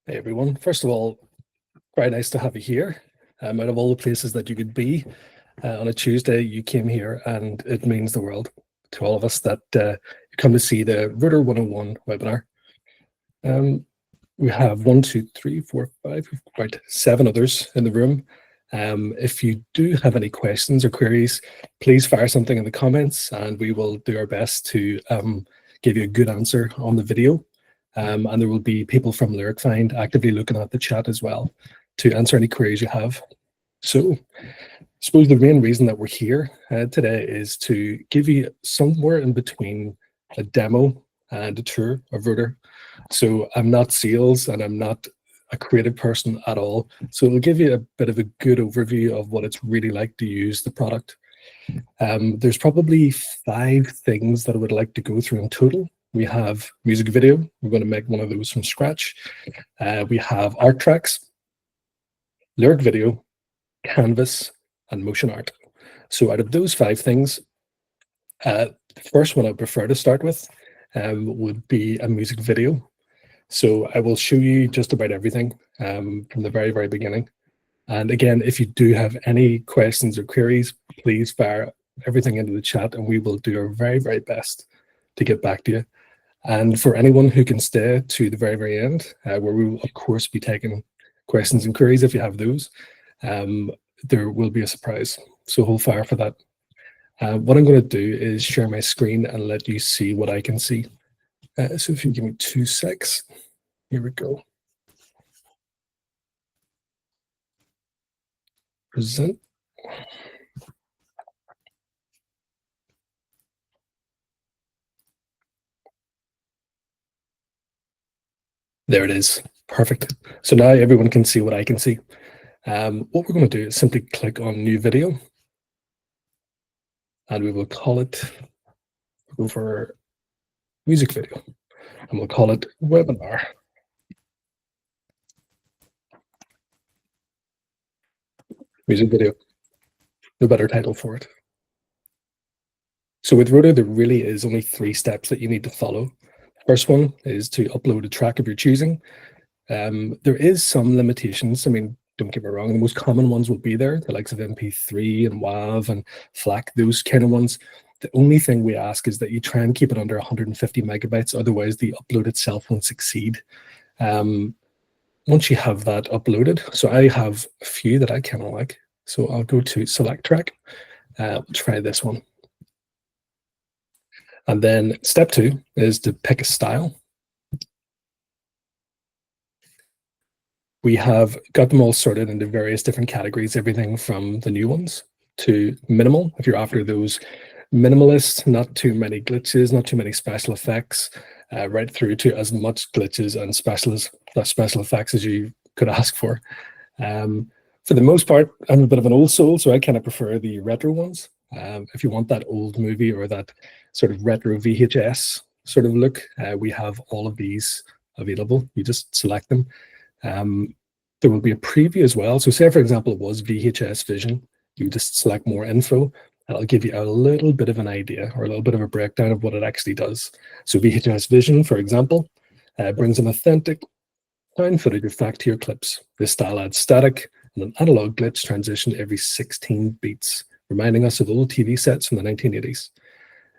Hey everyone. First of all, very nice to have you here. Out of all the places that you could be on a Tuesday, you came here, and it means the world to all of us that you come to see the Rotor 101 webinar. We have one, two, three, four, five, about 7 others in the room. If you do have any questions or queries, please fire something in the comments, and we will do our best to give you a good answer on the video. And there will be people from LyricFind actively looking at the chat as well to answer any queries you have. So I suppose the main reason that we're here today is to give you somewhere in between a demo and a tour of Rotor. So I'm not sales and I'm not a creative person at all. So it'll give you a bit of a good overview of what it's really like to use the product. There's probably 5 things that I would like to go through in total. We have music video. We're going to make one of those from scratch. We have art tracks, lyric video, canvas, and motion art. So out of those 5 things, the first one I prefer to start with would be a music video. So I will show you just about everything from the very, very beginning. And again, if you do have any questions or queries, please fire everything into the chat and we will do our very, very best to get back to you. And for anyone who can stay to the very, very end, where we will, of course, be taking questions and queries if you have those, there will be a surprise. So hold fire for that. What I'm going to do is share my screen and let you see what I can see. So if you give me 2 secs, here we go. Present. There it is. Perfect. So now everyone can see what I can see. What we're going to do is simply click on new video, and we will call it over music video, and we'll call it webinar. Music video. No better title for it. So with Rotor, there really is only 3 steps that you need to follow. First one is to upload a track of your choosing. There is some limitations. I mean, don't get me wrong, the most common ones will be there, the likes of MP3 and WAV and FLAC, those kind of ones. The only thing we ask is that you try and keep it under 150 megabytes, otherwise the upload itself won't succeed. Once you have that uploaded, so I have a few that I kind of like. So I'll go to select track. We'll try this one. And then step 2 is to pick a style. We have got them all sorted into various different categories, everything from the new ones to minimal, if you're after those minimalist, not too many glitches, not too many special effects, right through to as much glitches and special effects as you could ask for. For the most part, I'm a bit of an old soul, so I kind of prefer the retro ones. If you want that old movie or that sort of retro VHS sort of look, we have all of these available. You just select them. There will be a preview as well. So say, for example, it was VHS Vision. You just select more info. That'll give you a little bit of an idea or a little bit of a breakdown of what it actually does. So VHS Vision, for example, brings an authentic found footage effect to your clips. This style adds static and an analog glitch transition every 16 beats, reminding us of old TV sets from the 1980s.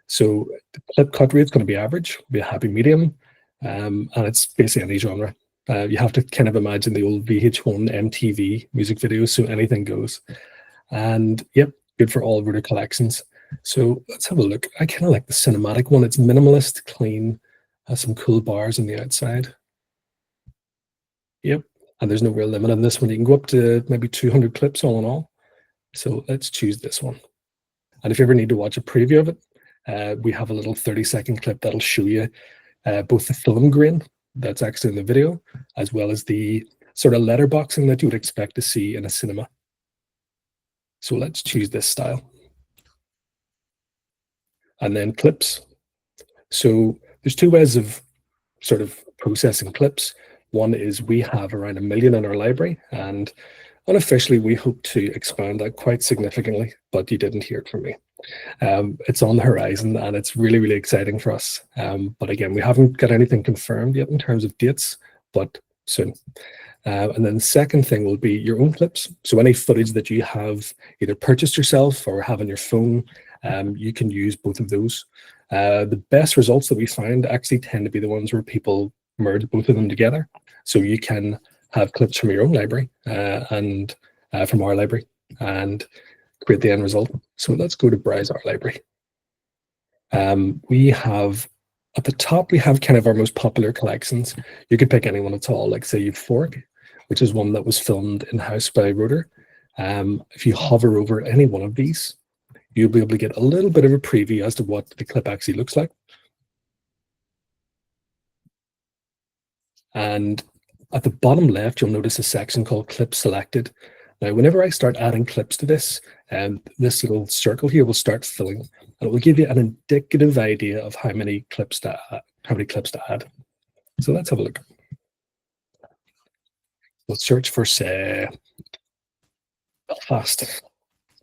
So the clip cut rate is going to be average, be a happy medium, and it's basically any genre. You have to kind of imagine the old VH1 MTV music videos, so anything goes. And yep, good for all Rotor collections. So let's have a look. I kind of like the cinematic one. It's minimalist, clean, has some cool bars on the outside. Yep, and there's no real limit on this one. You can go up to maybe 200 clips all in all. So let's choose this one. And if you ever need to watch a preview of it, we have a little 30-second clip that'll show you both the film grain that's actually in the video, as well as the sort of letterboxing that you would expect to see in a cinema. So let's choose this style. And then clips. So there's 2 ways of sort of processing clips. One is we have around 1 million in our library, and unofficially we hope to expand that quite significantly, but you didn't hear it from me. It's on the horizon and it's really, really exciting for us. But again, we haven't got anything confirmed yet in terms of dates, but soon. And then the second thing will be your own clips. So any footage that you have either purchased yourself or have on your phone, you can use both of those. The best results that we find actually tend to be the ones where people merge both of them together. So you can have clips from your own library and from our library and create the end result. So let's go to browse our library. We have at the top, we have kind of our most popular collections. You could pick any one at all, like say Euphoric, which is one that was filmed in-house by Rotor. If you hover over any one of these, you'll be able to get a little bit of a preview as to what the clip actually looks like. And at the bottom left, you'll notice a section called Clip Selected. Now, whenever I start adding clips to this, this little circle here will start filling, and it will give you an indicative idea of how many clips to add. So let's have a look. Let's search for, say, Belfast.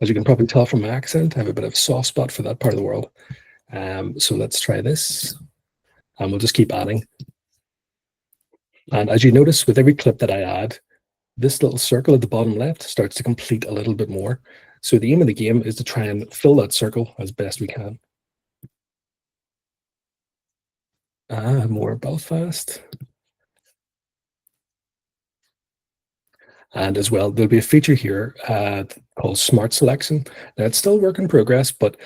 As you can probably tell from my accent, I have a bit of a soft spot for that part of the world. So let's try this, and we'll just keep adding. And as you notice, with every clip that I add, this little circle at the bottom left starts to complete a little bit more. So the aim of the game is to try and fill that circle as best we can. More Belfast. And as well, there'll be a feature here called Smart Selection. Now, it's still work in progress, but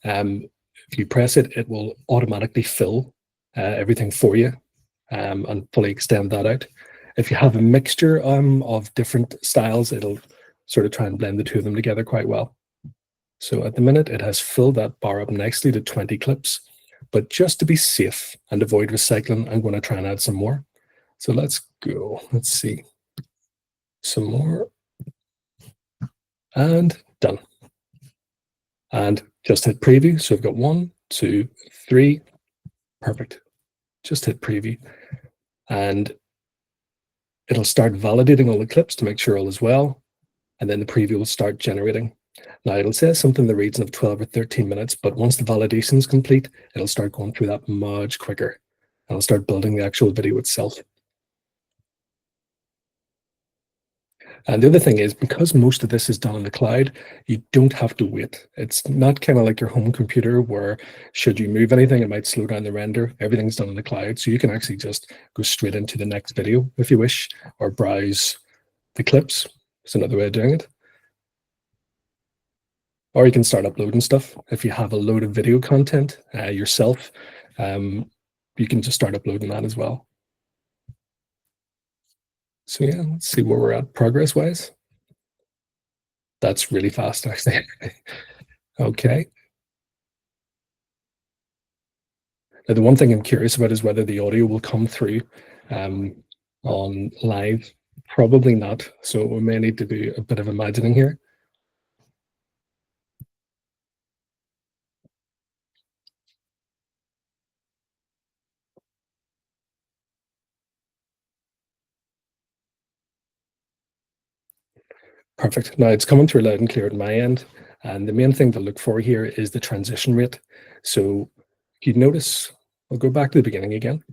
if you press it, it will automatically fill everything for you and fully extend that out. If you have a mixture of different styles, it'll sort of try and blend the two of them together quite well. So at the minute, it has filled that bar up nicely to 20 clips. But just to be safe and avoid recycling, I'm going to try and add some more. So let's go. Let's see. Some more. And done. And just hit preview. So I've got 1, 2, 3. Perfect. Just hit preview. And it'll start validating all the clips to make sure all is well. And then the preview will start generating. Now, it'll say something in the region of 12 or 13 minutes, but once the validation is complete, it'll start going through that much quicker. And it'll start building the actual video itself. And the other thing is, because most of this is done on the cloud, you don't have to wait. It's not kind of like your home computer where should you move anything, it might slow down the render. Everything's done on the cloud. So you can actually just go straight into the next video if you wish, or browse the clips. It's another way of doing it. Or you can start uploading stuff. If you have a load of video content yourself, you can just start uploading that as well. So yeah, let's see where we're at progress-wise. That's really fast, actually. Okay. Now, the one thing I'm curious about is whether the audio will come through on live. Probably not. So we may need to do a bit of imagining here. Perfect. Now it's coming through loud and clear at my end. And the main thing to look for here is the transition rate. So you'd notice, I'll go back to the beginning again.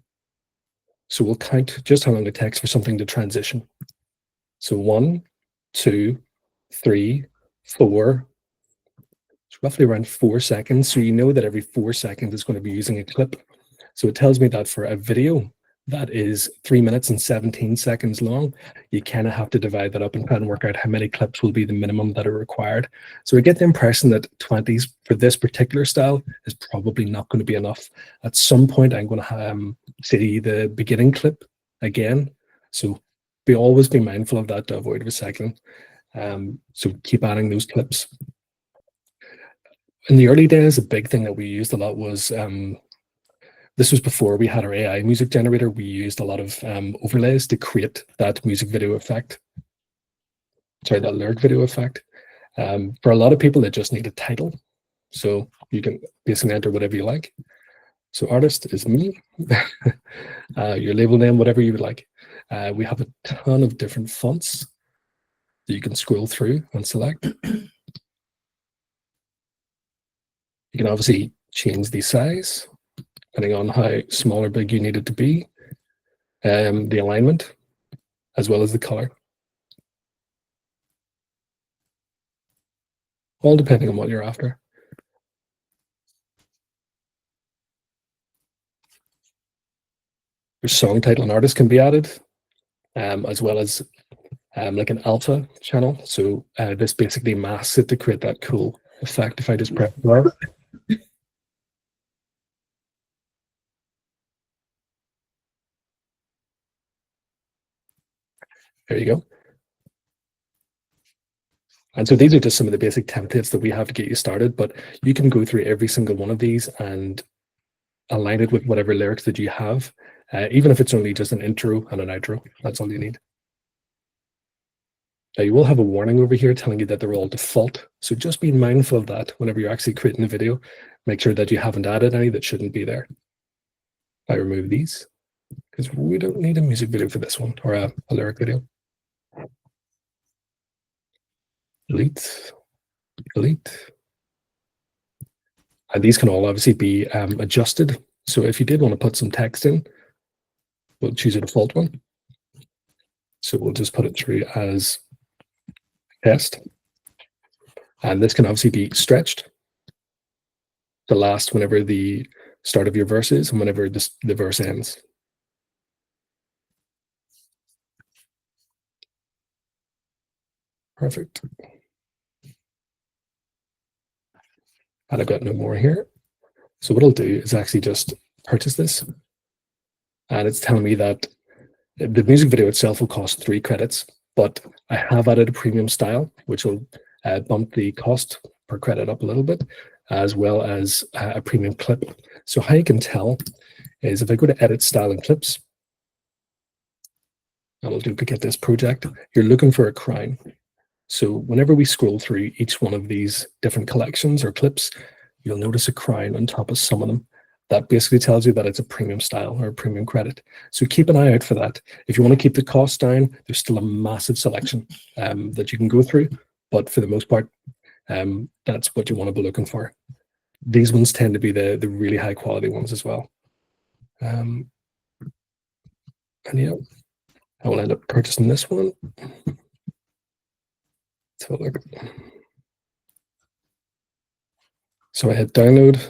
So we'll count just how long it takes for something to transition. So 1, 2, 3, 4. It's roughly around 4 seconds. So you know that every 4 seconds is going to be using a clip. So it tells me that for a video that is 3 minutes and 17 seconds long, you kind of have to divide that up and try and work out how many clips will be the minimum that are required. So I get the impression that 20s for this particular style is probably not going to be enough. At some point, I'm going to say the beginning clip again. So always be mindful of that to avoid recycling. So keep adding those clips. In the early days, a big thing that we used a lot was this was before we had our AI music generator. We used a lot of overlays to create that music video effect. Sorry, that lyric video effect. For a lot of people, they just need a title. So you can basically enter whatever you like. So artist is me. Your label name, whatever you would like. We have a ton of different fonts that you can scroll through and select. You can obviously change the size, depending on how small or big you need it to be. The alignment. as well as the color, all depending on what you're after. Your song title and artist can be added, as well as like an alpha channel. So this basically masks it to create that cool effect. If I just press play, there you go. And so these are just some of the basic templates that we have to get you started, but you can go through every single one of these and align it with whatever lyrics that you have, even if it's only just an intro and an outro. That's all you need. Now you will have a warning over here telling you that they're all default. So just be mindful of that whenever you're actually creating a video. Make sure that you haven't added any that shouldn't be there. I remove these because we don't need a music video for this one, or a lyric video. Delete, delete. And these can all obviously be adjusted. So if you did want to put some text in, we'll choose a default one. So we'll just put it through as test. And this can obviously be stretched to last whenever the start of your verse is and whenever the verse ends. Perfect. And I've got no more here. So what I'll do is actually just purchase this. And it's telling me that the music video itself will cost 3 credits, but I have added a premium style, which will bump the cost per credit up a little bit, as well as a premium clip. So how you can tell is if I go to edit style and clips, and I'll duplicate this project, you're looking for a crown. So whenever we scroll through each one of these different collections or clips, you'll notice a crown on top of some of them. That basically tells you that it's a premium style or a premium credit. So keep an eye out for that. If you want to keep the cost down, there's still a massive selection that you can go through. But for the most part, that's what you want to be looking for. These ones tend to be the really high quality ones as well. And yeah, I will end up purchasing this one. Let's have a look. So I hit download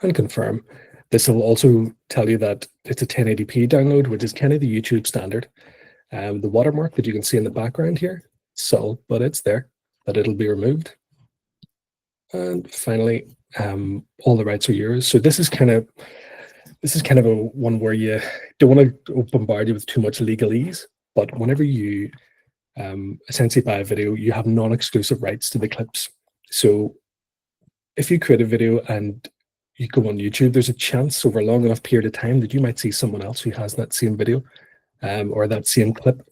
and confirm. This will also tell you that it's a 1080p download, which is kind of the YouTube standard. The watermark that you can see in the background here, subtle, but it's there, that it'll be removed. And finally, all the rights are yours. So this is kind of a one where you don't want to bombard you with too much legalese, but whenever you essentially buy a video, you have non-exclusive rights to the clips. So if you create a video and you go on YouTube, there's a chance over a long enough period of time that you might see someone else who has that same video or that same clip.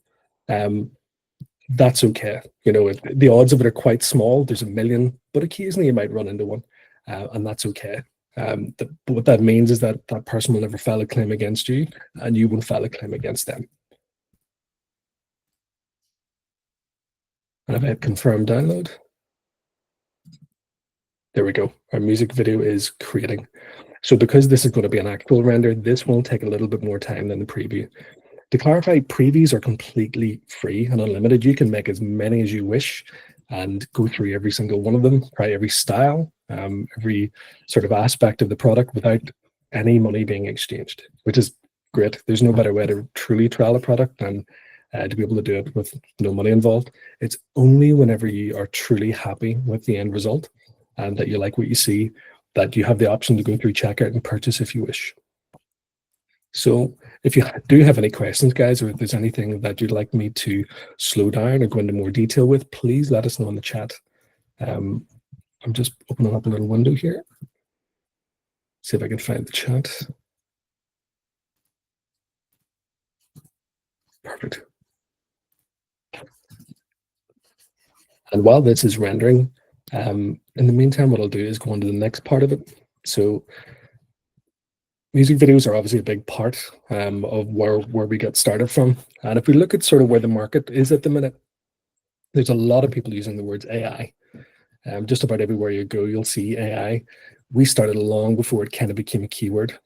That's okay. You know, the odds of it are quite small. There's a million, but occasionally you might run into one, and that's okay. But what that means is that that person will never file a claim against you, and you won't file a claim against them. And if I hit confirm download, there we go. Our music video is creating. So because this is going to be an actual render, this will take a little bit more time than the preview. To clarify, previews are completely free and unlimited. You can make as many as you wish and go through every single one of them, try every style, every sort of aspect of the product without any money being exchanged, which is great. There's no better way to truly trial a product than to be able to do it with no money involved. It's only whenever you are truly happy with the end result and that you like what you see that you have the option to go through checkout and purchase if you wish. So if you do have any questions, guys, or if there's anything that you'd like me to slow down or go into more detail with, please let us know in the chat. I'm just opening up a little window here. See if I can find the chat. Perfect. And while this is rendering, in the meantime, what I'll do is go on to the next part of it. So music videos are obviously a big part of where we get started from. And if we look at sort of where the market is at the minute, there's a lot of people using the words AI. Just about everywhere you go, you'll see AI. We started long before it kind of became a keyword.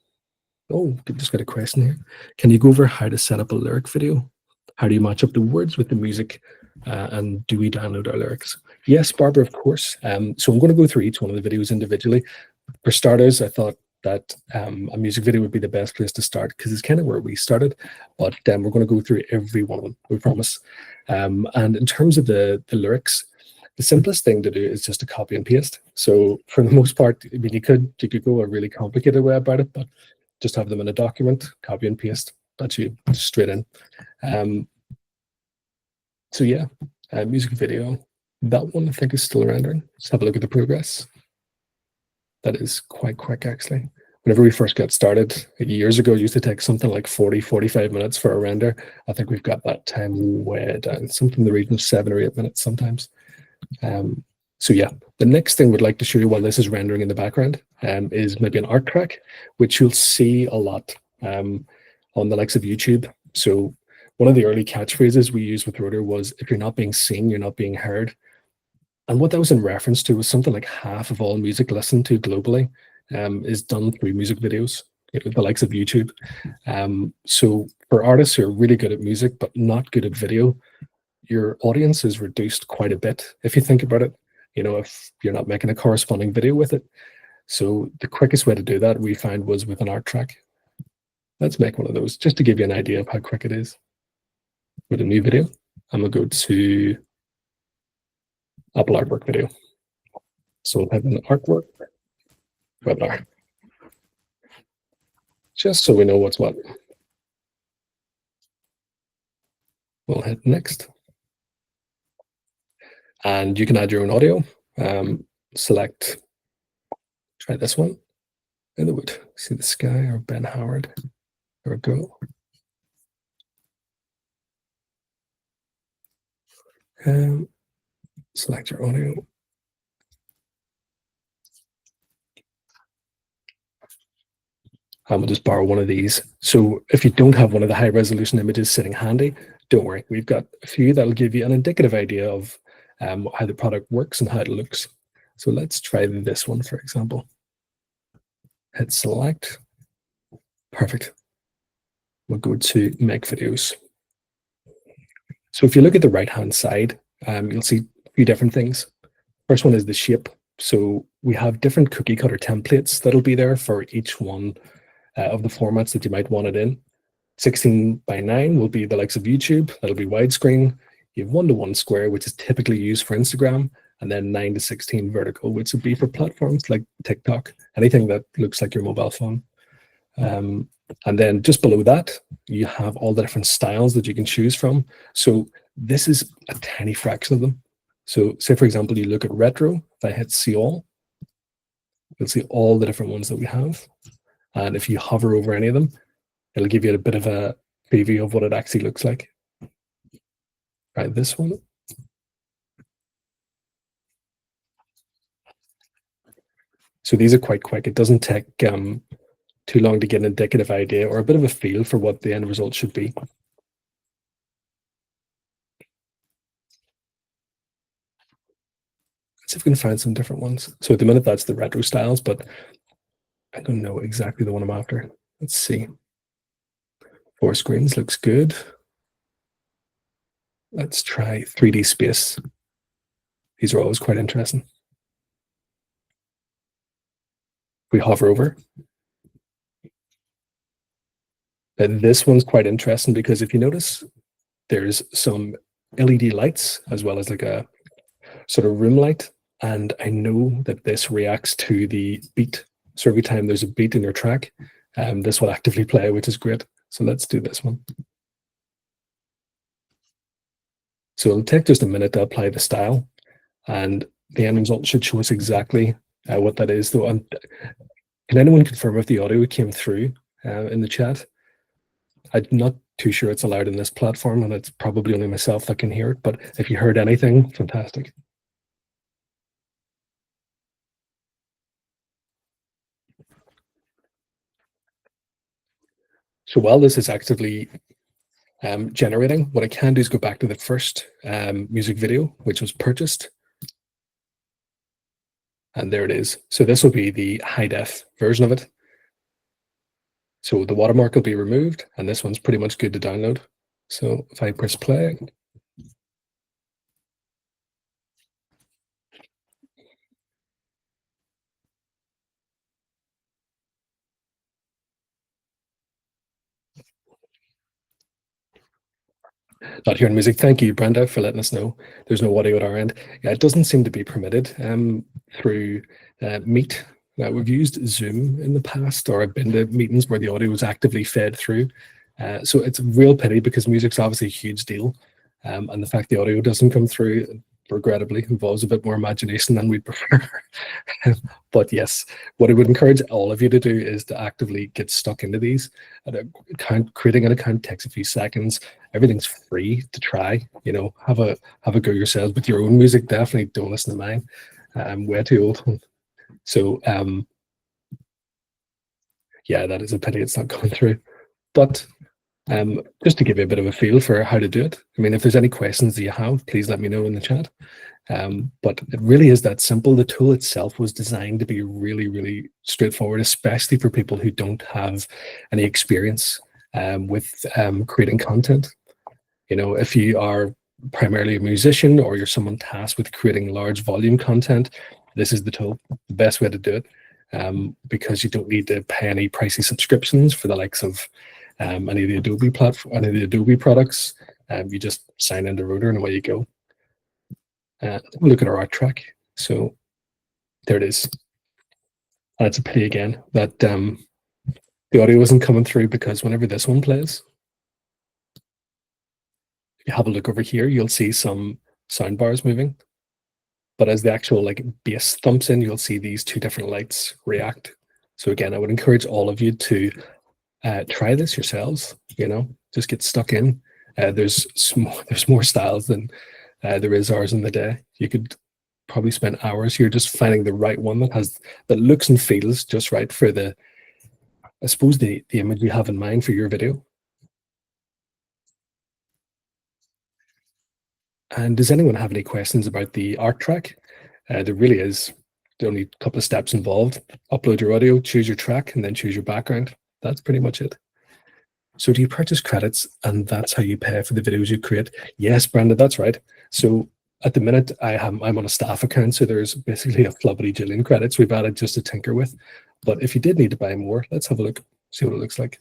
Oh, just got a question here. Can you go over how to set up a lyric video? How do you match up the words with the music? And do we download our lyrics? Yes, Barbara, of course. So I'm going to go through each one of the videos individually. For starters, I thought that a music video would be the best place to start because it's kind of where we started. But we're going to go through every one of them, we promise. And in terms of the lyrics, the simplest thing to do is just to copy and paste. So for the most part, I mean, you could go a really complicated way about it, but just have them in a document, copy and paste. That's you straight in. So yeah, music video. That one I think is still rendering. Let's have a look at the progress. That is quite quick, actually. Whenever we first got started years ago, it used to take something like 40, 45 minutes for a render. I think we've got that time way down, something in the region of 7 or 8 minutes sometimes. So yeah, the next thing we'd like to show you while this is rendering in the background is maybe an art track, which you'll see a lot on the likes of YouTube. So one of the early catchphrases we used with Rotor was, if you're not being seen, you're not being heard. And what that was in reference to was something like half of all music listened to globally is done through music videos, the likes of YouTube. So for artists who are really good at music but not good at video, your audience is reduced quite a bit if you think about it, if you're not making a corresponding video with it. So the quickest way to do that we found was with an art track. Let's make one of those just to give you an idea of how quick it is. With a new video, I'm going to go to Apple Artwork video. So we'll have an artwork webinar, just so we know what's what. We'll hit next. And you can add your own audio. Select, try this one. In the wood, see the sky or Ben Howard. There we go. Select your audio. We'll just borrow one of these. So if you don't have one of the high resolution images sitting handy, don't worry. We've got a few that'll give you an indicative idea of how the product works and how it looks. So let's try this one, for example. Hit select. Perfect. We'll go to make videos. So if you look at the right-hand side, you'll see a few different things. First one is the shape. So we have different cookie cutter templates that'll be there for each one of the formats that you might want it in. 16:9 will be the likes of YouTube. That'll be widescreen. You have 1:1 square, which is typically used for Instagram, and then 9:16 vertical, which would be for platforms like TikTok, anything that looks like your mobile phone. And then just below that, you have all the different styles that you can choose from. So this is a tiny fraction of them. So say, for example, you look at retro, if I hit see all, you'll see all the different ones that we have. And if you hover over any of them, it'll give you a bit of a preview of what it actually looks like. Right, this one. So these are quite quick. It doesn't take too long to get an indicative idea or a bit of a feel for what the end result should be. Let's see if we can find some different ones. So at the minute, that's the retro styles, but I don't know exactly the one I'm after. Let's see. 4 screens looks good. Let's try 3D space. These are always quite interesting. We hover over. And this one's quite interesting because if you notice, there's some LED lights as well as like a sort of room light. And I know that this reacts to the beat. So every time there's a beat in your track, this will actively play, which is great. So let's do this one. So it'll take just a minute to apply the style, and the end result should show us exactly what that is. Though, can anyone confirm if the audio came through in the chat? I'm not too sure it's allowed in this platform, and it's probably only myself that can hear it. But if you heard anything, fantastic. So while this is actively generating, what I can do is go back to the first music video, which was purchased. And there it is. So this will be the high def version of it. So the watermark will be removed, and this one's pretty much good to download. So if I press play, not hearing music. Thank you, Brenda, for letting us know. There's no audio at our end. Yeah, it doesn't seem to be permitted through Meet. We've used Zoom in the past, or I've been to meetings where the audio was actively fed through. So it's a real pity because music's obviously a huge deal. And the fact the audio doesn't come through, regrettably, involves a bit more imagination than we'd prefer. But yes, what I would encourage all of you to do is to actively get stuck into these. Creating an account takes a few seconds. Everything's free to try. Have a go yourselves with your own music. Definitely don't listen to mine. I'm way too old. So yeah, that is a pity it's not going through. But just to give you a bit of a feel for how to do it, I mean, if there's any questions that you have, please let me know in the chat. But it really is that simple. The tool itself was designed to be really, really straightforward, especially for people who don't have any experience with creating content. If you are primarily a musician or you're someone tasked with creating large volume content, this is the tool, the best way to do it, because you don't need to pay any pricey subscriptions for the likes of any of the Adobe platform, any of the Adobe products. You just sign into Rotor and away you go. Look at our art track. So there it is. And it's a pity again that the audio isn't coming through, because whenever this one plays, if you have a look over here, you'll see some sound bars moving. But as the actual bass thumps in, you'll see these two different lights react. So again, I would encourage all of you to try this yourselves. Just get stuck in. There's more styles than there is hours in the day. You could probably spend hours here just finding the right one that looks and feels just right for the image you have in mind for your video. And does anyone have any questions about the art track? There really is only a couple of steps involved. Upload your audio, choose your track, and then choose your background. That's pretty much it. So do you purchase credits and that's how you pay for the videos you create? Yes, Brandon, that's right. So at the minute, I'm on a staff account, so there's basically a flubberty-jillion credits we've added just to tinker with. But if you did need to buy more, let's have a look, see what it looks like.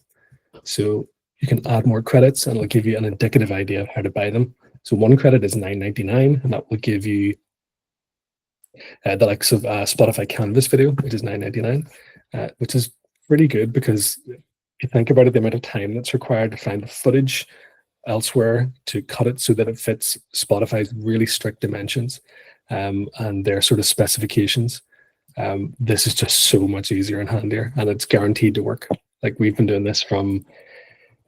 So you can add more credits and it'll give you an indicative idea of how to buy them. So one credit is $9.99, and that will give you the likes of Spotify Canvas video, which is $9.99, which is pretty good because if you think about it, the amount of time that's required to find the footage elsewhere to cut it so that it fits Spotify's really strict dimensions and their sort of specifications. This is just so much easier and handier, and it's guaranteed to work. Like, we've been doing this from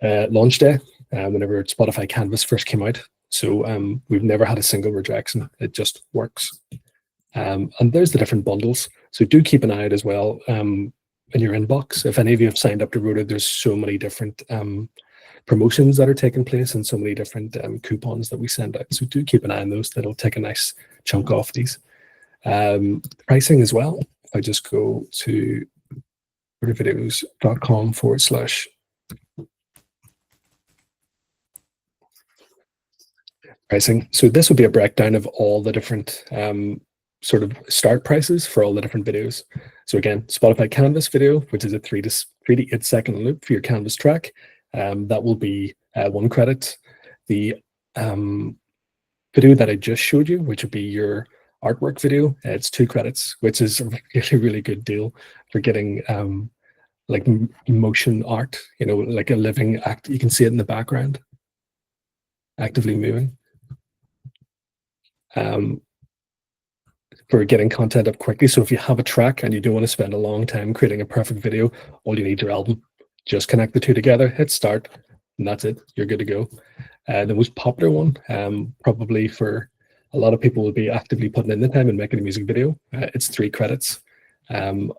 launch day, whenever Spotify Canvas first came out. So we've never had a single rejection. It just works. And there's the different bundles. So do keep an eye out as well in your inbox. If any of you have signed up to Rotor, there's so many different promotions that are taking place and so many different coupons that we send out. So do keep an eye on those. That'll take a nice chunk off these. Pricing as well. If I just go to rotorvideos.com / pricing. So this would be a breakdown of all the different sort of start prices for all the different videos. So again, Spotify Canvas video, which is a 3 to 8 second loop for your Canvas track, that will be 1 credit. The video that I just showed you, which would be your artwork video, it's 2 credits, which is a really, really good deal for getting like motion art, like a living act. You can see it in the background, actively moving. For getting content up quickly. So if you have a track and you don't want to spend a long time creating a perfect video, all you need is your album. Just connect the two together, hit start, and that's it. You're good to go. The most popular one, probably for a lot of people, will be actively putting in the time and making a music video. It's 3 credits. The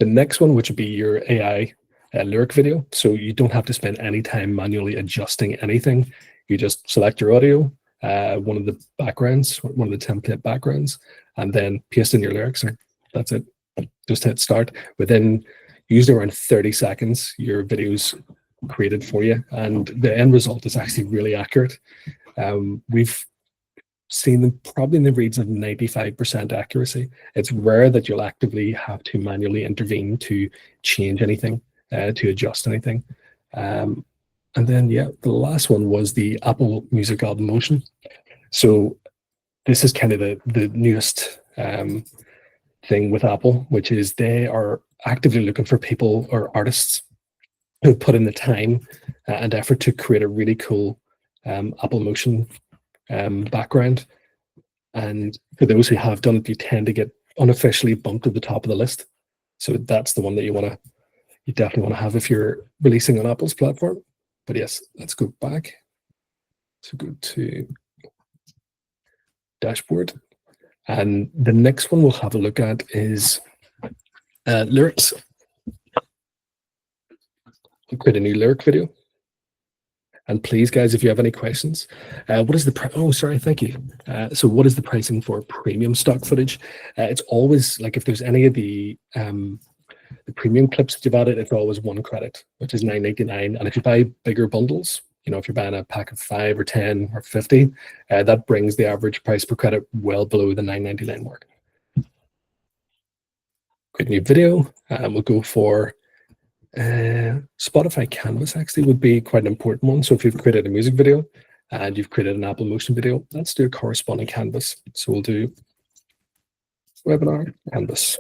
next one, which would be your AI lyric video. So you don't have to spend any time manually adjusting anything. You just select your audio, one of the backgrounds, one of the template backgrounds, and then paste in your lyrics, and that's it. Just hit start. Within usually around 30 seconds, your video's created for you, and the end result is actually really accurate. We've seen them probably in the region of 95% accuracy. It's rare that you'll actively have to manually intervene to change anything, to adjust anything. And then, yeah, the last one was the Apple Music Album Motion. So this is kind of the newest thing with Apple, which is they are actively looking for people or artists who put in the time and effort to create a really cool Apple Motion background. And for those who have done it, you tend to get unofficially bumped to the top of the list. So that's the one that you definitely want to have if you're releasing on Apple's platform. But yes, let's go back. So go to dashboard. And the next one we'll have a look at is lyrics. I'll create a new lyric video. And please, guys, if you have any questions, what is the price? Oh, sorry, thank you. So what is the pricing for premium stock footage? It's always like if there's any of the premium clips that you've added, it's always 1 credit, which is $9.99. And if you buy bigger bundles, if you're buying a pack of 5 or 10 or 50, that brings the average price per credit well below the $9.99 mark. Create a new video, and we'll go for Spotify Canvas. Actually would be quite an important one. So if you've created a music video and you've created an Apple Motion video, let's do a corresponding canvas. So we'll do webinar canvas.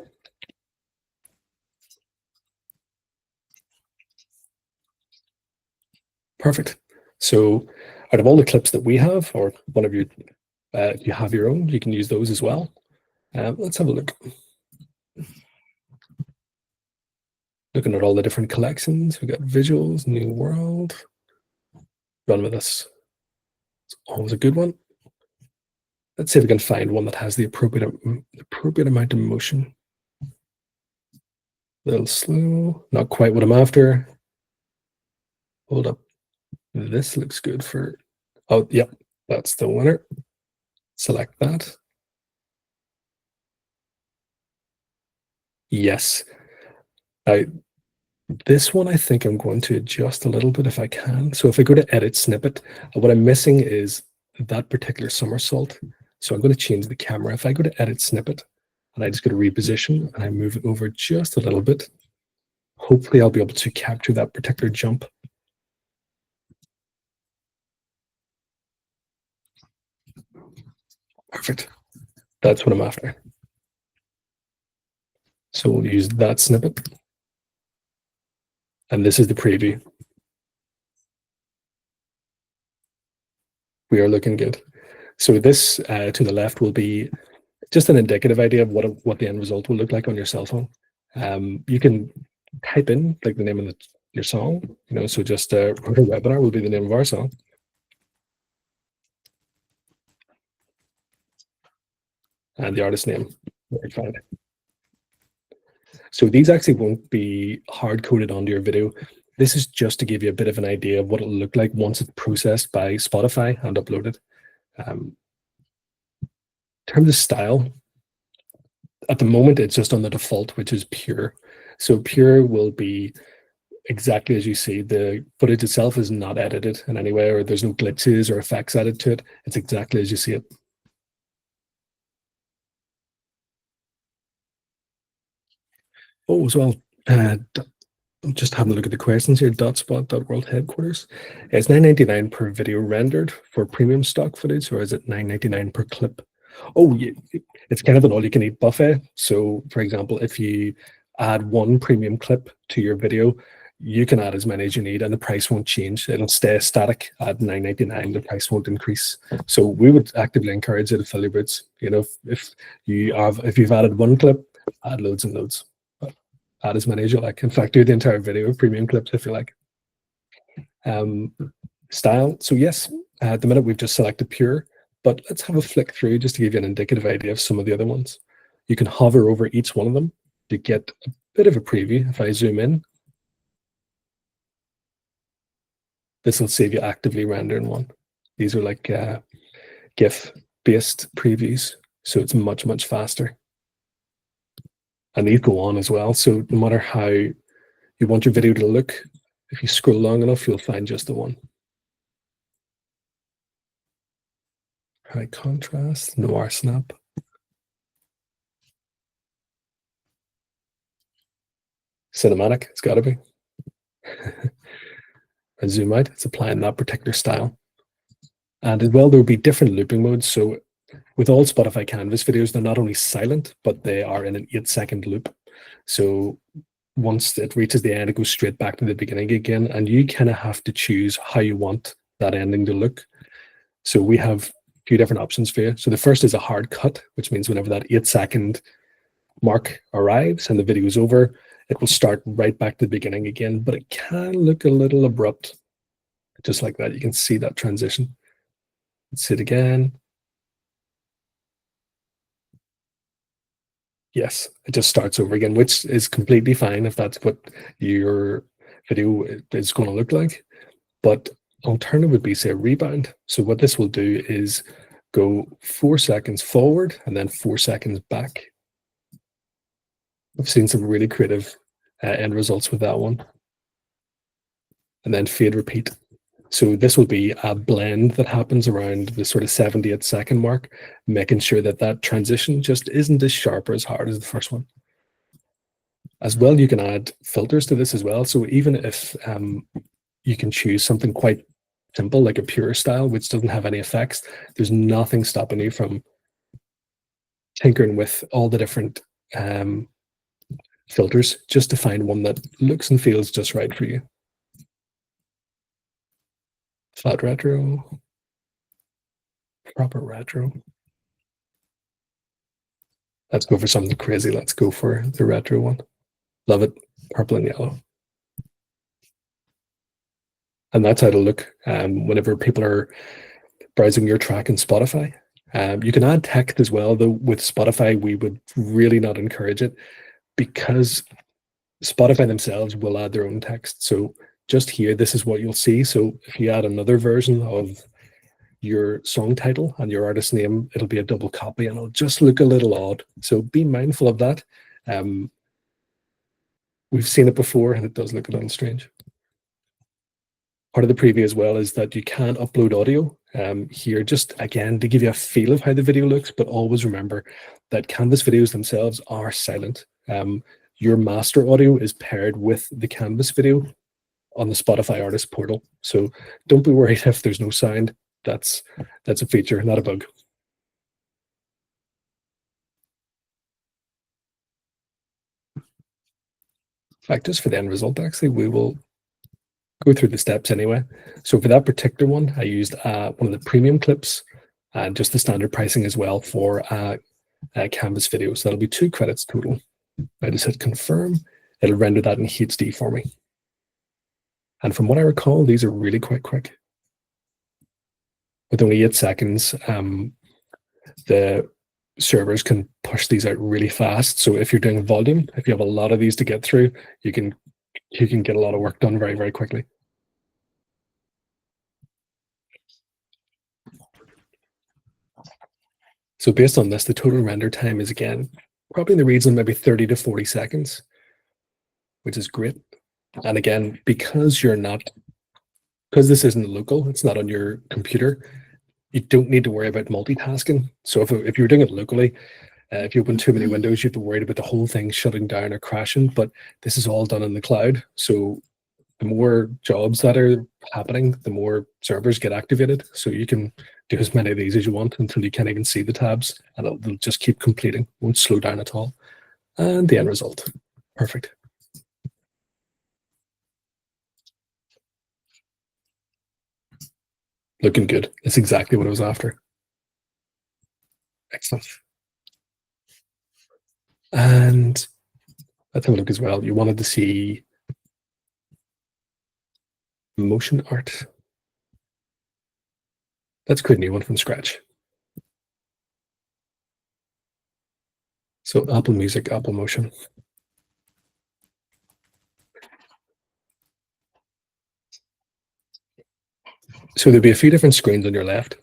Perfect. So out of all the clips that we have, or one of you, if you have your own, you can use those as well. Let's have a look. Looking at all the different collections, we've got visuals, new world. Run with this. It's always a good one. Let's see if we can find one that has the appropriate amount of motion. A little slow, not quite what I'm after. Hold up. This looks good for, oh, yep, that's the winner. Select that. Yes. This one, I think I'm going to adjust a little bit if I can. So if I go to edit snippet, what I'm missing is that particular somersault. So I'm going to change the camera. If I go to edit snippet and I just go to reposition and I move it over just a little bit, hopefully I'll be able to capture that particular jump. Perfect. That's what I'm after. So we'll use that snippet. And this is the preview. We are looking good. So this to the left will be just an indicative idea of what the end result will look like on your cell phone. You can type in like the name of your song, so just Rotor Webinar will be the name of our song. And the artist name, find it. So these actually won't be hard-coded onto your video. This is just to give you a bit of an idea of what it'll look like once it's processed by Spotify and uploaded. In terms of style, at the moment, it's just on the default, which is pure. So pure will be exactly as you see. The footage itself is not edited in any way, or there's no glitches or effects added to it. It's exactly as you see it. Oh, as well, just having a look at the questions here. Dotspot.world headquarters. Is $9.99 per video rendered for premium stock footage, or is it $9.99 per clip? Oh, yeah, it's kind of an all-you-can-eat buffet. So, for example, if you add one premium clip to your video, you can add as many as you need, and the price won't change. It'll stay static at $9.99. The price won't increase. So, we would actively encourage it to fill your boots. If you've added one clip, add loads and loads. Add as many as you like. In fact, do the entire video of premium clips if you like. Style. So yes, at the minute we've just selected pure, but let's have a flick through just to give you an indicative idea of some of the other ones. You can hover over each one of them to get a bit of a preview. If I zoom in, this will save you actively rendering one. These are like GIF-based previews, so it's much, much faster. And these go on as well. So no matter how you want your video to look, If you scroll long enough, you'll find just the one. High contrast, noir snap. Cinematic, it's got to be. And zoom out, it's applying that particular style. And as well, there will be different looping modes. So with all Spotify Canvas videos, they're not only silent, but they are in an 8-second loop. So once it reaches the end, it goes straight back to the beginning again. And you kind of have to choose how you want that ending to look. So we have a few different options for you. So the first is a hard cut, which means whenever that 8-second mark arrives and the video is over, it will start right back to the beginning again, but it can look a little abrupt, just like that. You can see that transition. Let's see it again. Yes, it just starts over again, which is completely fine if that's what your video is going to look like. But alternative would be, say, a rebound. So what this will do is go 4 seconds forward and then 4 seconds back. I've seen some really creative end results with that one. And then fade repeat. So this will be a blend that happens around the sort of 78-second mark, making sure that that transition just isn't as sharp or as hard as the first one. As well, you can add filters to this as well. So even if you can choose something quite simple, like a pure style, which doesn't have any effects, there's nothing stopping you from tinkering with all the different filters just to find one that looks and feels just right for you. Flat retro, proper retro. Let's go for something crazy. Let's go for the retro one. Love it, purple and yellow. And that's how it'll look whenever people are browsing your track in Spotify. You can add text as well, though with Spotify, we would really not encourage it because Spotify themselves will add their own text. So just here, this is what you'll see. So if you add another version of your song title and your artist name, it'll be a double copy and it'll just look a little odd. So be mindful of that. We've seen it before and it does look a little strange. Part of the preview as well is that you can upload audio here, just again to give you a feel of how the video looks, but always remember that Canvas videos themselves are silent. Your master audio is paired with the Canvas video on the Spotify artist portal. So don't be worried if there's no sound. That's a feature, not a bug. In fact, just for the end result, actually, we will go through the steps anyway. So for that particular one, I used one of the premium clips and just the standard pricing as well for a Canvas video. So that'll be 2 credits total. I just hit confirm. It'll render that in HD for me. And from what I recall, these are really quite quick. With only 8 seconds, the servers can push these out really fast. So if you're doing volume, if you have a lot of these to get through, you can get a lot of work done very, very quickly. So based on this, the total render time is, again, probably in the region of maybe 30 to 40 seconds, which is great. And again, because this isn't local, it's not on your computer, you don't need to worry about multitasking. So if you're doing it locally, if you open too many windows, you have to worry about the whole thing shutting down or crashing, but this is all done in the cloud. So the more jobs that are happening, the more servers get activated. So you can do as many of these as you want until you can't even see the tabs, and they'll just keep completing, won't slow down at all. And the end result, perfect. Looking good. It's exactly what I was after. Excellent. And let's have a look as well. You wanted to see motion art. Let's create a new one from scratch. So Apple Music, Apple Motion. So there'll be a few different screens on your left.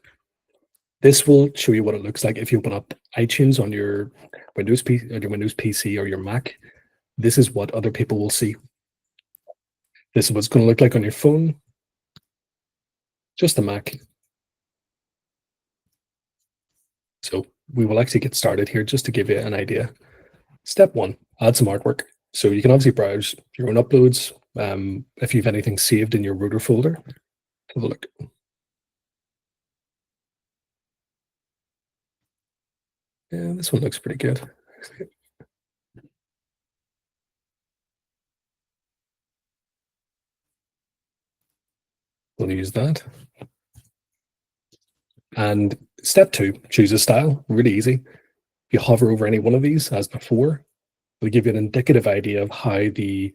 This will show you what it looks like if you open up iTunes on your Windows PC or your Mac. This is what other people will see. This is what it's going to look like on your phone, just the Mac. So we will actually get started here just to give you an idea. Step one, add some artwork. So you can obviously browse your own uploads. If you have anything saved in your Rotor folder, have a look. Yeah, this one looks pretty good. We'll use that. And step two, choose a style. Really easy. If you hover over any one of these, as before, it'll give you an indicative idea of how the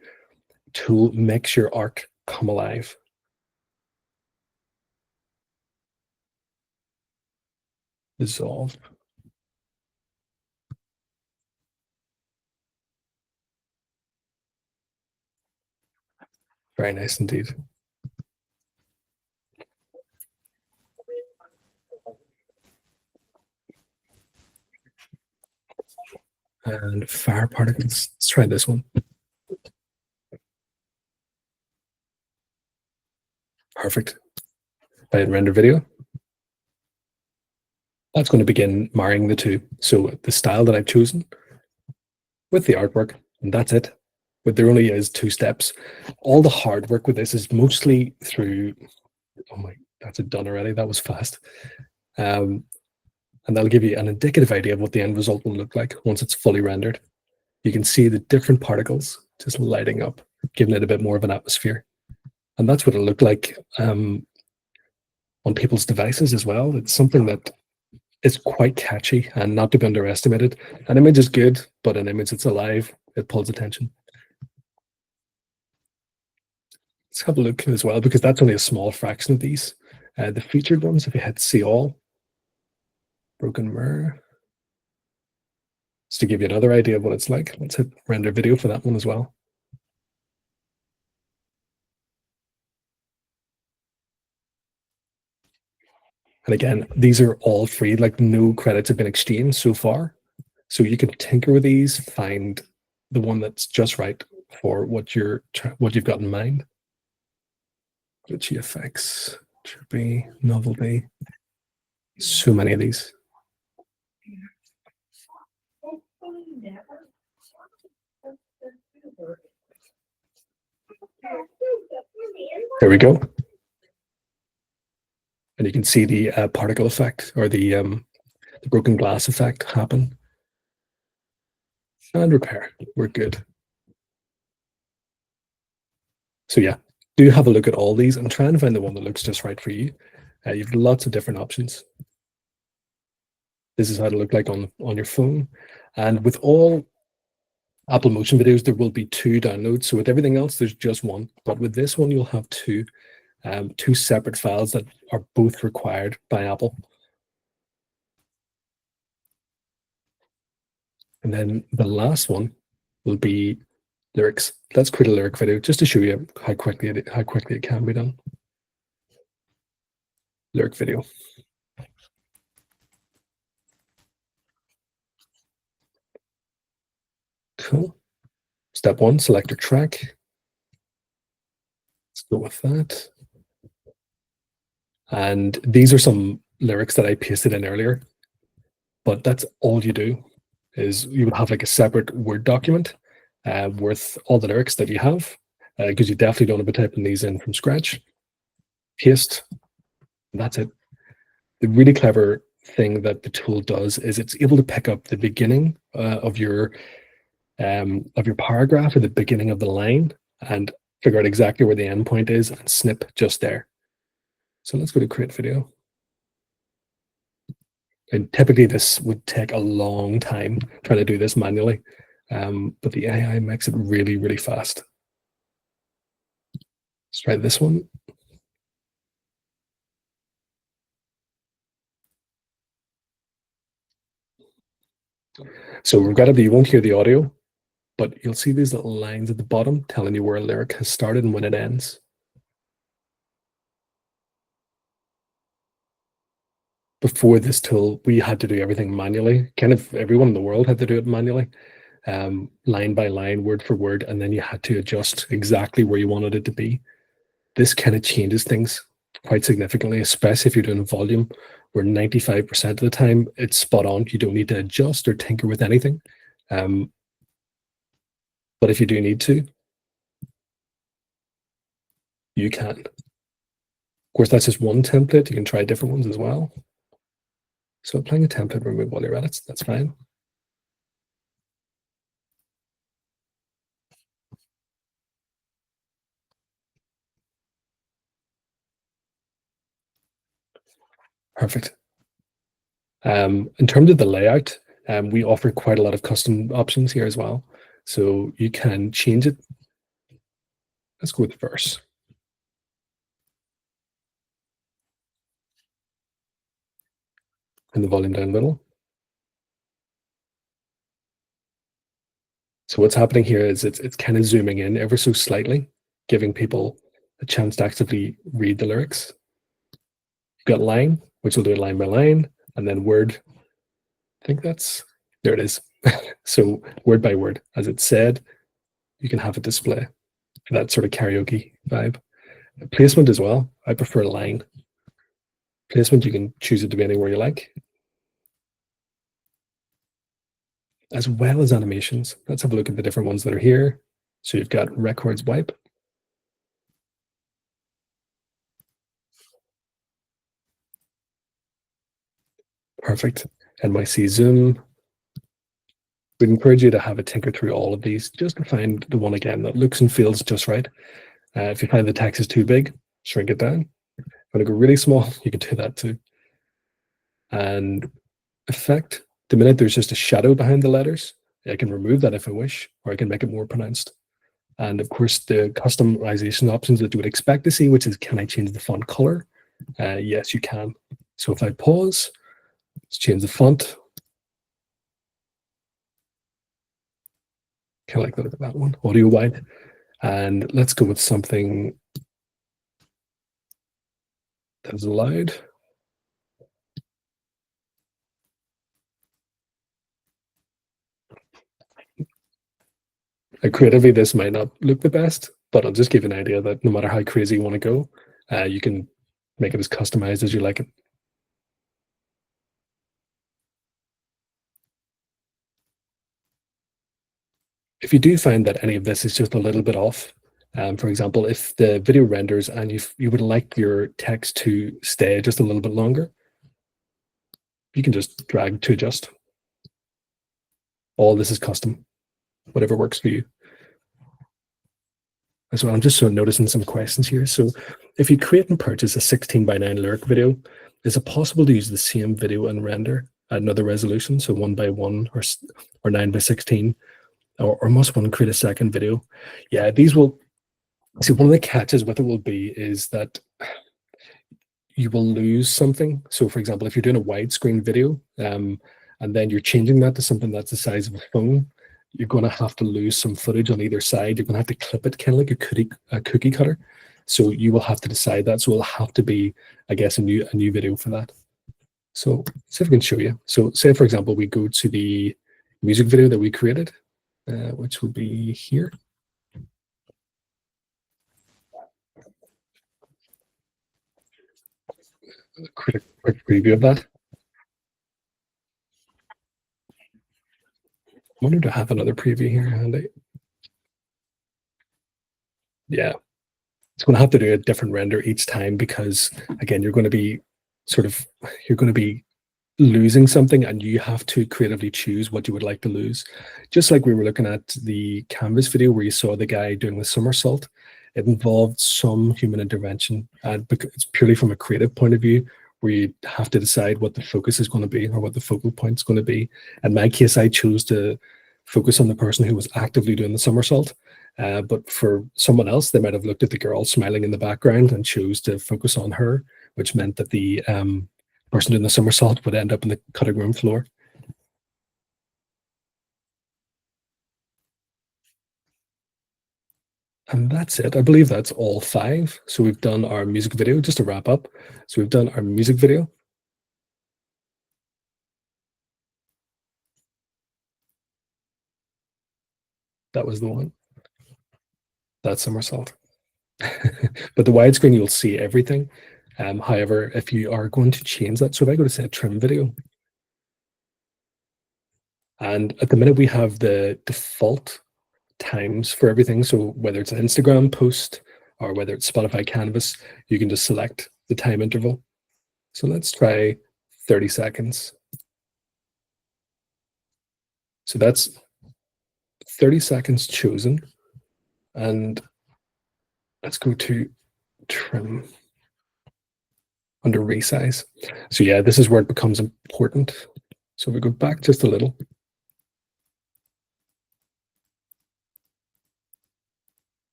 tool makes your art come alive. Dissolve. Very nice indeed. And fire particles. Let's try this one. Perfect. If I hit render video, that's going to begin marrying the two. So the style that I've chosen with the artwork, and that's it. But there only is 2 steps. All the hard work with this is mostly through, oh my, that's it done already. That was fast. And that'll give you an indicative idea of what the end result will look like once it's fully rendered. You can see the different particles just lighting up, giving it a bit more of an atmosphere. And that's what it'll look like on people's devices as well. It's something that is quite catchy and not to be underestimated. An image is good, but an image that's alive, it pulls attention. Let's have a look as well, because that's only a small fraction of these. The featured ones, if you hit see all, broken mirror, just to give you another idea of what it's like. Let's hit render video for that one as well. And again, these are all free, like no credits have been exchanged so far. So you can tinker with these, find the one that's just right for what you've got in mind. Glitchy effects, trippy, novelty. So many of these. There we go. And you can see the particle effect or the broken glass effect happen. And repair. We're good. So yeah, do have a look at all these and try and find the one that looks just right for you. You've lots of different options. This is how it look like on your phone. And with all Apple Motion videos, there will be 2 downloads. So with everything else, there's just one. But with this one, you'll have 2 separate files that are both required by Apple. And then the last one will be lyrics. Let's create a lyric video just to show you how quickly it can be done. Lyric video. Cool. Step 1, select your track. Let's go with that. And these are some lyrics that I pasted in earlier, but that's all you do. Is you would have like a separate Word document with all the lyrics that you have, because you definitely don't want to be typing these in from scratch. Paste, and that's it. The really clever thing that the tool does is it's able to pick up the beginning of your paragraph or the beginning of the line and figure out exactly where the end point is and snip just there. So let's go to create video. And typically this would take a long time trying to do this manually, but the AI makes it really, really fast. Let's try this one. So regrettably, you won't hear the audio, but you'll see these little lines at the bottom telling you where a lyric has started and when it ends. Before this tool, we had to do everything manually. Kind of everyone in the world had to do it manually. line by line, word for word, and then you had to adjust exactly where you wanted it to be. This kind of changes things quite significantly, especially if you're doing a volume where 95% of the time it's spot on. You don't need to adjust or tinker with anything. But if you do need to, you can. Of course, that's just one template. You can try different ones as well. So applying a template, remove all your edits, that's fine. Perfect. In terms of the layout, we offer quite a lot of custom options here as well. So you can change it. Let's go with verse. And the volume down middle. So what's happening here is it's kind of zooming in ever so slightly, giving people a chance to actively read the lyrics. You've got line, which will do it line by line, and then word. I think there it is. So word by word, as it said, you can have it display for that sort of karaoke vibe. Placement as well. I prefer line. Placement, you can choose it to be anywhere you like. As well as animations. Let's have a look at the different ones that are here. So you've got records wipe. Perfect. NYC zoom. We'd encourage you to have a tinker through all of these just to find the one again that looks and feels just right. If you find the text is too big, shrink it down. If you want to go really small, you can do that too. And effect, the minute there's just a shadow behind the letters, I can remove that if I wish, or I can make it more pronounced. And of course, the customization options that you would expect to see, which is, can I change the font color? Yes, you can. So if I pause, let's change the font. Kind of like that, that one, audio wide. And let's go with something that is loud. Creatively, this might not look the best, but I'll just give you an idea that no matter how crazy you want to go, you can make it as customized as you like it. If you do find that any of this is just a little bit off, for example, if the video renders and you would like your text to stay just a little bit longer, you can just drag to adjust. All this is custom, whatever works for you. So I'm just noticing some questions here. So if you create and purchase a 16:9 lyric video, is it possible to use the same video and render at another resolution, so 1:1 or 9:16, or must one create a second video? Yeah, these will, see, one of the catches with it will be is that you will lose something. So for example, if you're doing a widescreen video, and then you're changing that to something that's the size of a phone, you're going to have to lose some footage on either side. You're going to have to clip it kind of like a cookie cutter. So you will have to decide that. So it'll have to be, I guess, a new video for that. So see if I can show you. So say, for example, we go to the music video that we created, which would be here. Quick preview of that. I wonder to have another preview here handy. Yeah, it's going to have to do a different render each time because, again, you're going to be losing something, and you have to creatively choose what you would like to lose. Just like we were looking at the canvas video where you saw the guy doing the somersault, it involved some human intervention, and it's purely from a creative point of view where you have to decide what the focus is going to be or what the focal point is going to be. In my case, I chose to focus on the person who was actively doing the somersault. But for someone else, they might have looked at the girl smiling in the background and chose to focus on her, which meant that the person doing the somersault would end up in the cutting room floor. And that's it. I believe that's all 5. So we've done our music video, just to wrap up. So we've done our music video. That was the one. That somersault. But the widescreen, you'll see everything. However, if you are going to change that, so if I go to say trim video, and at the minute we have the default times for everything. So whether it's an Instagram post or whether it's Spotify Canvas, you can just select the time interval. So let's try 30 seconds. So that's 30 seconds chosen. And let's go to trim under resize. So yeah, this is where it becomes important. So we go back just a little.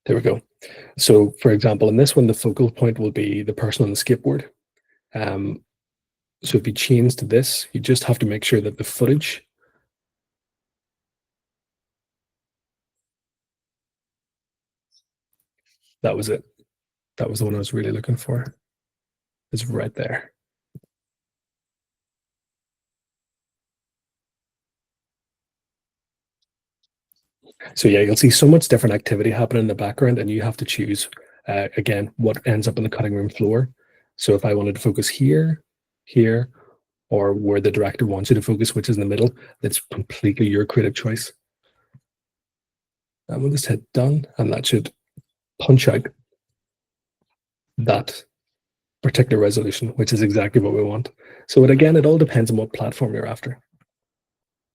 There we go. So for example, in this one, the focal point will be the person on the skateboard. So if you change to this, you just have to make sure that the footage that was it. That was the one I was really looking for. It's right there. So yeah, you'll see so much different activity happening in the background, and you have to choose, again, what ends up on the cutting room floor. So if I wanted to focus here, here, or where the director wants you to focus, which is in the middle, it's completely your creative choice. And we'll just hit done, and that should punch out that particular resolution, which is exactly what we want. So again, it all depends on what platform you're after.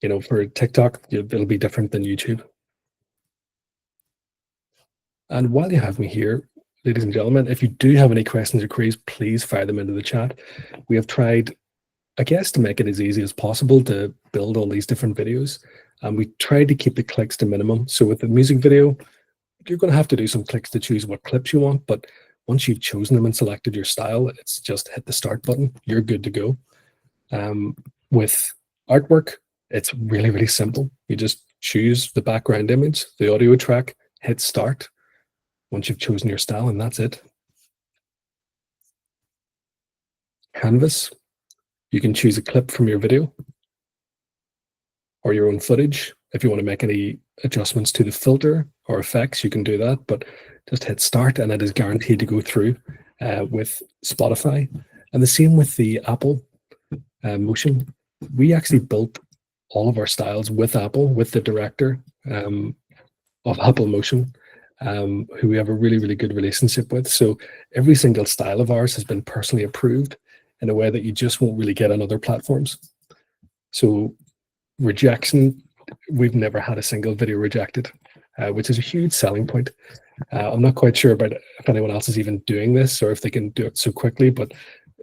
You know, for TikTok, it'll be different than YouTube. And while you have me here, ladies and gentlemen, if you do have any questions or queries, please fire them into the chat. We have tried, I guess, to make it as easy as possible to build all these different videos. And we tried to keep the clicks to minimum. So with the music video, you're going to have to do some clicks to choose what clips you want. But once you've chosen them and selected your style, it's just hit the start button. You're good to go. With artwork, it's really, really simple. You just choose the background image, the audio track, hit start once you've chosen your style, and that's it. Canvas, you can choose a clip from your video or your own footage. If you want to make any adjustments to the filter or effects, you can do that, but just hit start and it is guaranteed to go through with Spotify. And the same with the Apple Motion. We actually built all of our styles with Apple, with the director of Apple Motion, who we have a really, really good relationship with. So every single style of ours has been personally approved in a way that you just won't really get on other platforms. So rejection, we've never had a single video rejected, which is a huge selling point. I'm not quite sure about if anyone else is even doing this or if they can do it so quickly, but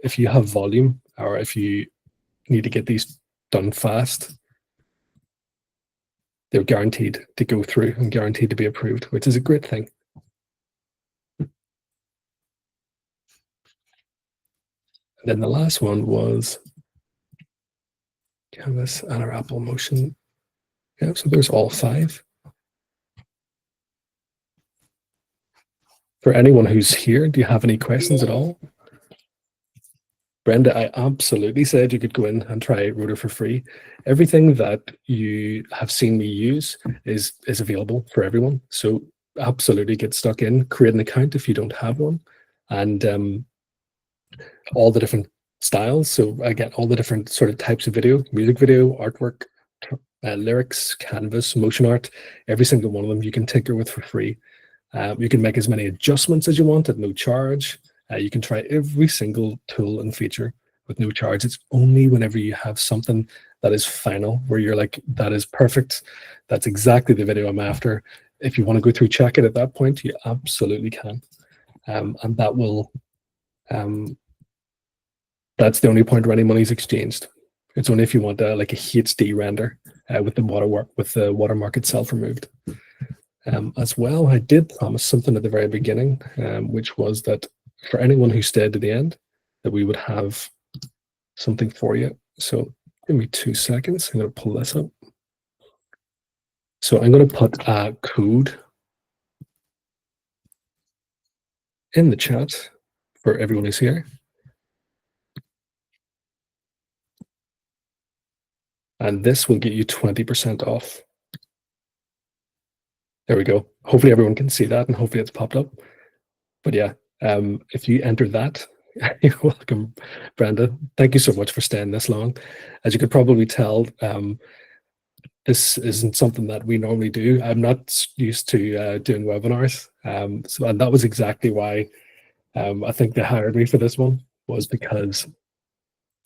if you have volume or if you need to get these done fast, they're guaranteed to go through and guaranteed to be approved, which is a great thing. And then the last one was Canvas and our Apple Motion. Yeah, so there's all 5. For anyone who's here, do you have any questions at all? Brenda, I absolutely said you could go in and try Rotor for free. Everything that you have seen me use is available for everyone. So absolutely get stuck in, create an account if you don't have one, and all the different styles. So again, all the different sort of types of video, music video, artwork, lyrics, canvas, motion art, every single one of them you can tinker with for free. You can make as many adjustments as you want at no charge. You can try every single tool and feature with no charge. It's only whenever you have something that is final, where you're like, that is perfect. That's exactly the video I'm after. If you want to go through, check it at that point, you absolutely can. And that will, that's the only point where any money is exchanged. It's only if you want like a HD render with the watermark itself removed. As well, I did promise something at the very beginning, which was that for anyone who stayed to the end, that we would have something for you. So give me 2 seconds. I'm going to pull this up. So I'm going to put a code in the chat for everyone who's here. and this will get you 20% off. There we go. Hopefully everyone can see that, and hopefully it's popped up. But yeah, if you enter that, you're welcome, Brenda. Thank you so much for staying this long. As you could probably tell, this isn't something that we normally do. I'm not used to doing webinars. And that was exactly why I think they hired me for this one, was because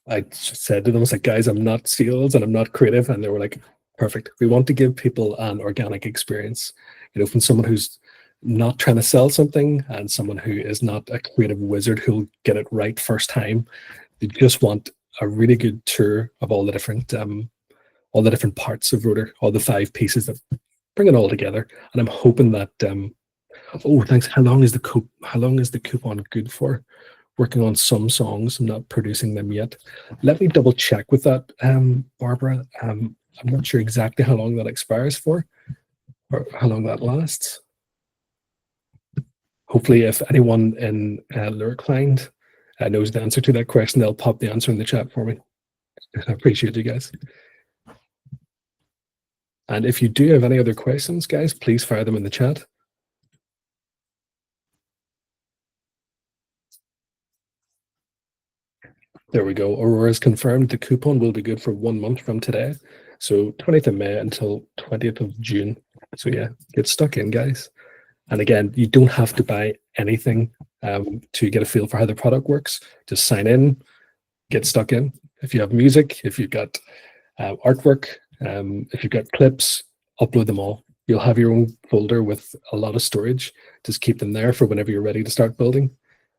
I just said to them, I was like, guys, I'm not sales and I'm not creative. And they were like, perfect. We want to give people an organic experience, from someone who's not trying to sell something and someone who is not a creative wizard who'll get it right first time. They just want a really good tour of all the different parts of Rotor, all the 5 pieces that bring it all together. And I'm hoping that oh, thanks. How long is the coupon good for? Working on some songs, not producing them yet. Let me double check with that, Barbara. I'm not sure exactly how long that expires for or how long that lasts. Hopefully, if anyone in Lurkland knows the answer to that question, they'll pop the answer in the chat for me. I appreciate you guys. And if you do have any other questions, guys, please fire them in the chat. There we go. Aurora is confirmed. The coupon will be good for 1 month from today. So 20th of May until 20th of June. So yeah, get stuck in, guys. And again, you don't have to buy anything to get a feel for how the product works. Just sign in, get stuck in. If you have music, if you've got artwork, if you've got clips, upload them all. You'll have your own folder with a lot of storage. Just keep them there for whenever you're ready to start building.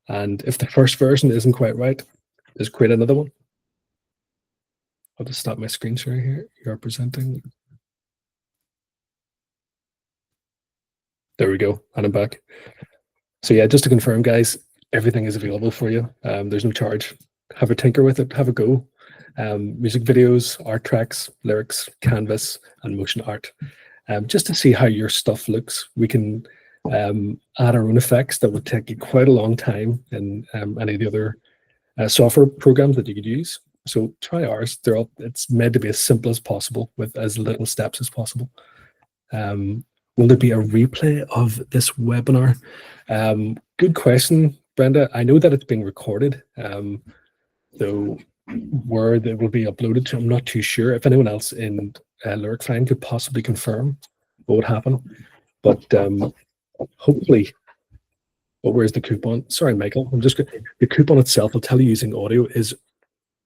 And if the first version isn't quite right, just create another one. I'll just stop my screen share here. You're presenting. There we go. And I'm back. So yeah, just to confirm, guys, everything is available for you. There's no charge. Have a tinker with it. Have a go. Music videos, art tracks, lyrics, canvas, and motion art. Just to see how your stuff looks. We can add our own effects that would take you quite a long time in any of the other software programs that you could use. So try ours. It's made to be as simple as possible with as little steps as possible. Will there be a replay of this webinar? Good question, Brenda. I know that it's being recorded, though where it will be uploaded to, I'm not too sure. If anyone else in Lurkline could possibly confirm what would happen, but hopefully. But where's the coupon? Sorry, Michael. The coupon itself, I'll tell you using audio, is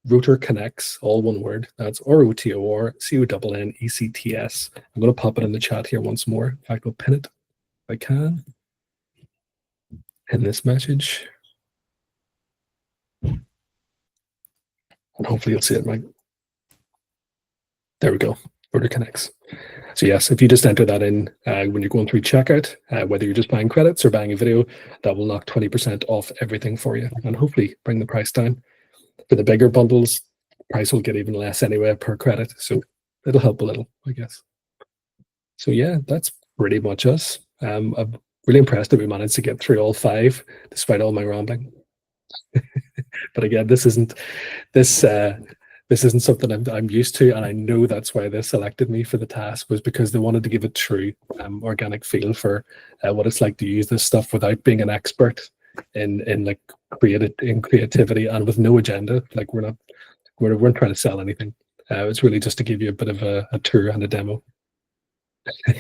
Rotor Connects, all one word. That's ROTOR I'm going to pop it in the chat here once more. In fact, I'll pin it if I can. Pin this message. And hopefully you'll see it, Mike. There we go. Rotor Connects. So yes, if you just enter that in when you're going through checkout, whether you're just buying credits or buying a video, that will knock 20% off everything for you and hopefully bring the price down. For the bigger bundles, price will get even less anyway per credit. So it'll help a little, I guess. So yeah, that's pretty much us. I'm really impressed that we managed to get through all 5 despite all my rambling. But again, this isn't something I'm used to, and I know that's why they selected me for the task, was because they wanted to give a true organic feel for what it's like to use this stuff without being an expert in like creativity and with no agenda. Like we're not trying to sell anything. It's really just to give you a bit of a tour and a demo.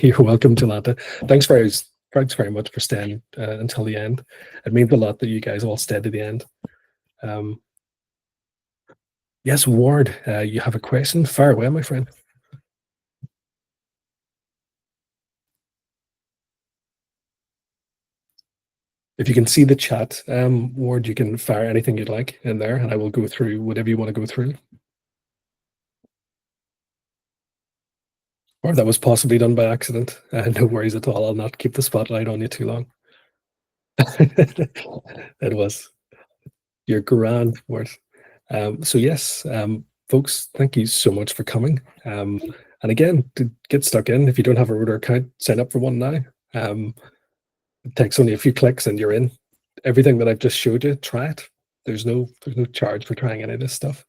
You're welcome, Jolanta. Thanks very much for staying until the end. It means a lot that you guys all stayed to the end. Yes, Ward, you have a question? Fire away, my friend. If you can see the chat, Ward, you can fire anything you'd like in there, and I will go through whatever you want to go through. Or that was possibly done by accident. No worries at all. I'll not keep the spotlight on you too long. It was. You're grand, Ward. So yes, folks, thank you so much for coming. And again, to get stuck in, if you don't have a Rotor account, sign up for one now. It takes only a few clicks and you're in. Everything that I've just showed you, try it. There's no charge for trying any of this stuff.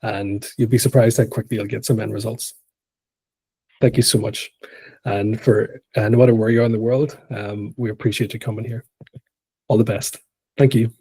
and you'll be surprised how quickly you'll get some end results. Thank you so much. And for no matter where you are in the world, we appreciate you coming here. All the best. Thank you.